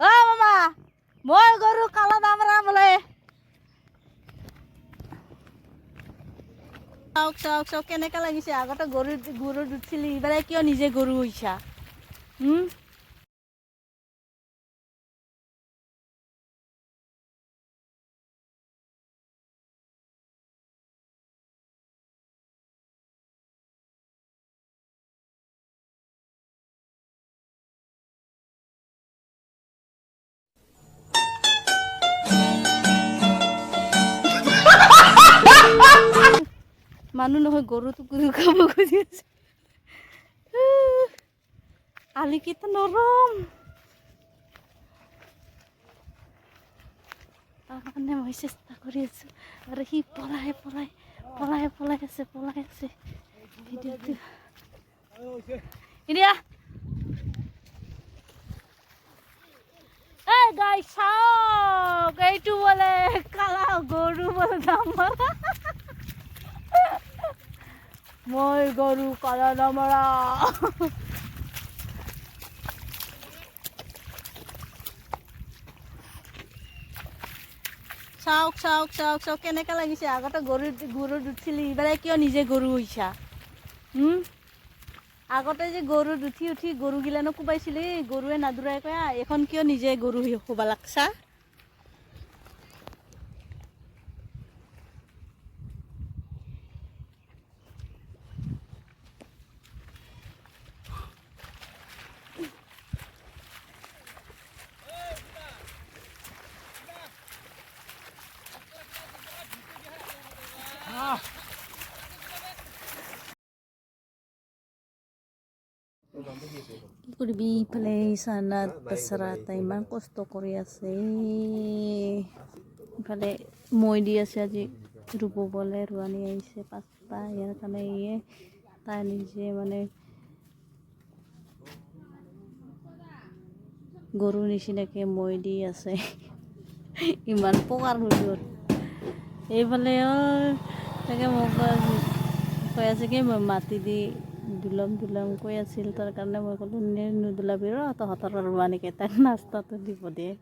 অ মামা মই গরু কালা দামরা বলে চাওক চাওক চাওক কেনেকা লাগিছে আগতে গরু দুধছিলি এবারে কিয় নিজে গরু হইছা মানুহ নহয় গৰুটো গৰু খাব খুজি আছে আলি কেইটা নৰম তাৰ কাৰণে মই চেষ্টা কৰি আছো আৰু সি পলাই আছে ভিডিঅ'টো ইণ্ডিয়া এই গাইছ চাওক এইটো বোলে কালা গৰু বোলে দামৰা মই গরু কালা দামরা চাওক চাওক চাওক চাওক কেনেকা লাগিছে আগতে গরু দুধছিলি এবারে কিয় নিজে গরু হইছা আগতে যে গরু উঠি গরু গিলানো কোবাইছিলি গৰুৱে নাদুৰাই কয়া এখন কিয় নিজে গৰু হবা লাগছা কি কৰিবি ইফালে চানাত বেচেৰা ইমান কষ্ট কৰি আছে ইফালে মই দি আছে আজি ৰুব বলে ৰোৱানি আহিছে 5টা ইয়াৰ কাৰণে তাই নিজে মানে গৰু নিচিনাকে মই দি আছে ইমান পকাৰ হৈ গ'ল এইফালে তাকে মোক কৈ আছে কি মই মাটি দি দুলম কৈ আছিল তাৰ কাৰণে মই ক'লোঁ নুদুলাবি ৰ তহঁতৰ ৰোৱানীকেইটাই নাস্তাটো দিব দিয়ে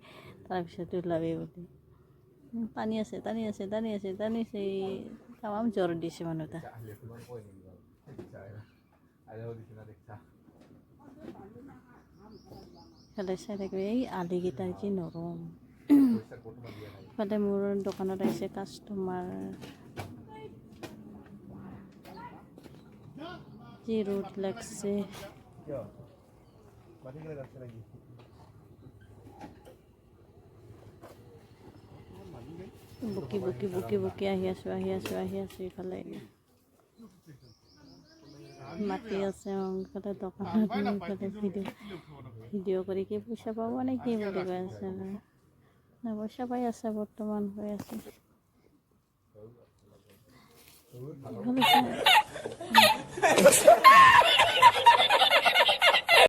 তাৰপিছত ওলাবি বুলি টানিছে তামাম জ্বৰ দিছে মানুহটা খেলাই চাই থাকিবি এই আলিকেইটা কি নৰম ইফালে মোৰ দোকানত আহিছে কাষ্টমাৰ কি রোদ লাগছে বুকি আহি আছো ইফালে মাতি আছে ইফালে দোকানত ইফালে ভিডিঅ' কৰি কি পইচা পাব নে কি বুলি কৈ আছে না পইচা পাই আছে বৰ্তমান হৈ আছে